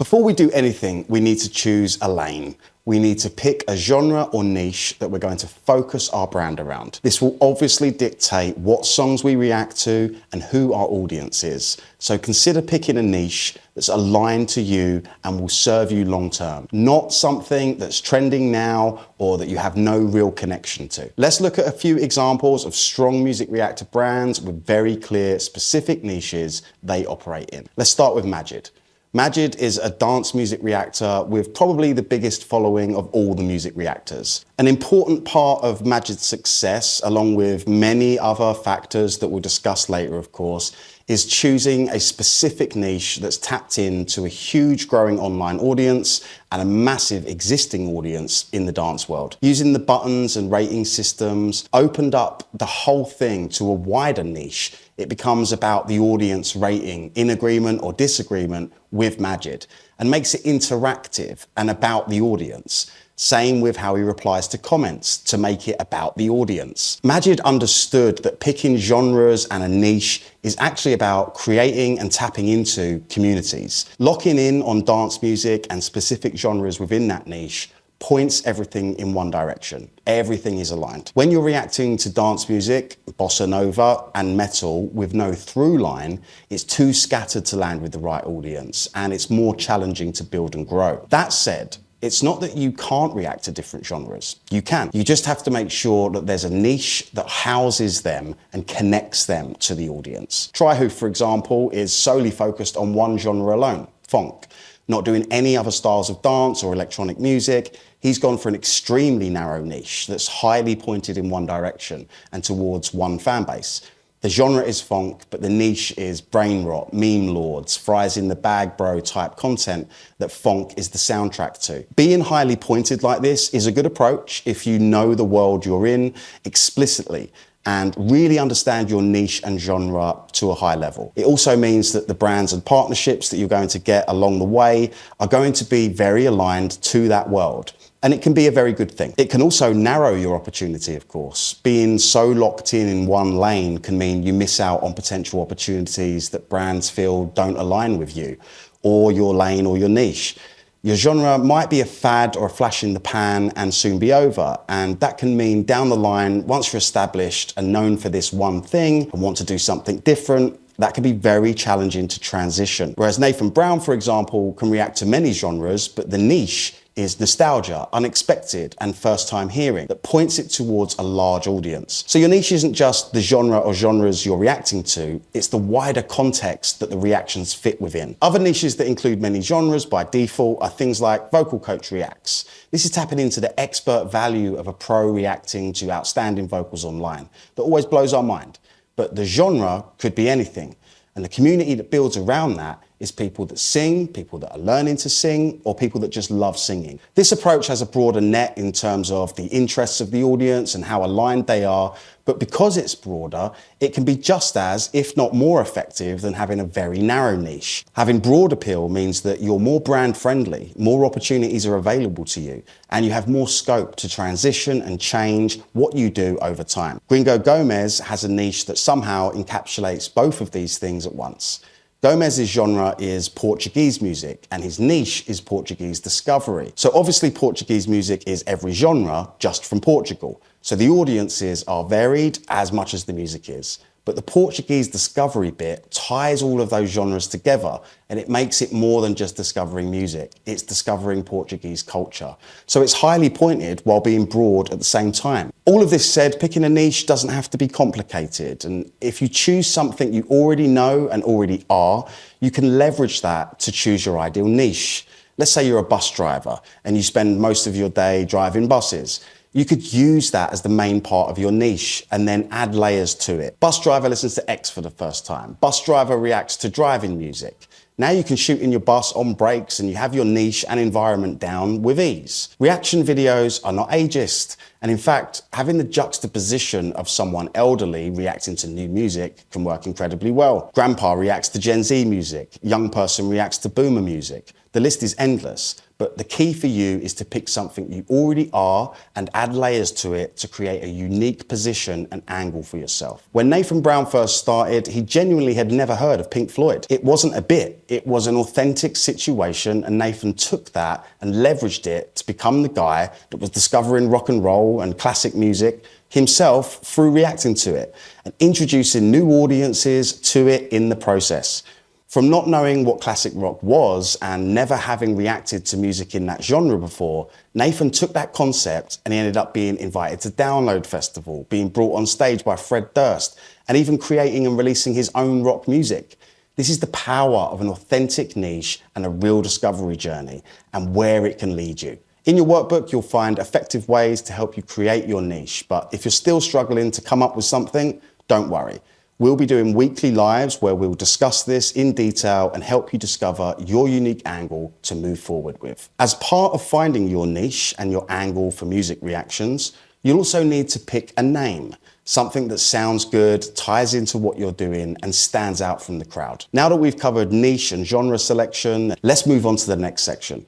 Before we do anything, we need to choose a lane. We need to pick a genre or niche that we're going to focus our brand around. This will obviously dictate what songs we react to and who our audience is. So consider picking a niche that's aligned to you and will serve you long term, not something that's trending now or that you have no real connection to. Let's look at a few examples of strong music reactor brands with very clear, specific niches they operate in. Let's start with Majid. Majid is a dance music reactor with probably the biggest following of all the music reactors. An important part of Majid's success, along with many other factors that we'll discuss later, of course, is choosing a specific niche that's tapped into a huge growing online audience and a massive existing audience in the dance world. Using the buttons and rating systems opened up the whole thing to a wider niche. It becomes about the audience rating in agreement or disagreement with Majid and makes it interactive and about the audience. Same with how he replies to comments to make it about the audience. Majid understood that picking genres and a niche is actually about creating and tapping into communities. Locking in on dance music and specific genres within that niche points everything in one direction. Everything is aligned. When you're reacting to dance music, bossa nova and metal with no through line, it's too scattered to land with the right audience and it's more challenging to build and grow. That said, it's not that you can't react to different genres. You can. You just have to make sure that there's a niche that houses them and connects them to the audience. Trywho, for example, is solely focused on one genre alone, funk. Not doing any other styles of dance or electronic music. He's gone for an extremely narrow niche that's highly pointed in one direction and towards one fan base. The genre is funk, but the niche is brain rot, meme lords, fries in the bag bro type content that funk is the soundtrack to. Being highly pointed like this is a good approach if you know the world you're in explicitly and really understand your niche and genre to a high level. It also means that the brands and partnerships that you're going to get along the way are going to be very aligned to that world. And it can be a very good thing. It can also narrow your opportunity, of course. Being so locked in one lane can mean you miss out on potential opportunities that brands feel don't align with you, or your lane or your niche. Your genre might be a fad or a flash in the pan and soon be over. And that can mean down the line, once you're established and known for this one thing and want to do something different, that can be very challenging to transition. Whereas Nathan Brown, for example, can react to many genres, but the niche is nostalgia, unexpected, and first-time hearing that points it towards a large audience. So your niche isn't just the genre or genres you're reacting to, it's the wider context that the reactions fit within. Other niches that include many genres by default are things like Vocal Coach Reacts. This is tapping into the expert value of a pro reacting to outstanding vocals online. That always blows our mind. But the genre could be anything. And the community that builds around that is people that sing, people that are learning to sing, or people that just love singing. This approach has a broader net in terms of the interests of the audience and how aligned they are, but because it's broader, it can be just as, if not more effective than having a very narrow niche. Having broad appeal means that you're more brand friendly, more opportunities are available to you, and you have more scope to transition and change what you do over time. Gringo Gomez has a niche that somehow encapsulates both of these things at once. Gomez's genre is Portuguese music and his niche is Portuguese discovery. So obviously Portuguese music is every genre just from Portugal. So the audiences are varied as much as the music is. But the Portuguese discovery bit ties all of those genres together and it makes it more than just discovering music. It's discovering Portuguese culture. So it's highly pointed while being broad at the same time. All of this said, picking a niche doesn't have to be complicated. And if you choose something you already know and already are, you can leverage that to choose your ideal niche. Let's say you're a bus driver and you spend most of your day driving buses. You could use that as the main part of your niche and then add layers to it. Bus driver listens to X for the first time. Bus driver reacts to driving music. Now you can shoot in your bus on breaks and you have your niche and environment down with ease. Reaction videos are not ageist. And in fact, having the juxtaposition of someone elderly reacting to new music can work incredibly well. Grandpa reacts to Gen Z music. Young person reacts to boomer music. The list is endless, but the key for you is to pick something you already are and add layers to it to create a unique position and angle for yourself. When Nathan Brown first started, he genuinely had never heard of Pink Floyd. It wasn't a bit, it was an authentic situation, and Nathan took that and leveraged it to become the guy that was discovering rock and roll and classic music himself through reacting to it and introducing new audiences to it in the process. From not knowing what classic rock was and never having reacted to music in that genre before, Nathan took that concept and he ended up being invited to Download Festival, being brought on stage by Fred Durst, and even creating and releasing his own rock music. This is the power of an authentic niche and a real discovery journey and where it can lead you. In your workbook, you'll find effective ways to help you create your niche, but if you're still struggling to come up with something, don't worry. We'll be doing weekly lives where we'll discuss this in detail and help you discover your unique angle to move forward with. As part of finding your niche and your angle for music reactions, you'll also need to pick a name, something that sounds good, ties into what you're doing, and stands out from the crowd. Now that we've covered niche and genre selection, let's move on to the next section.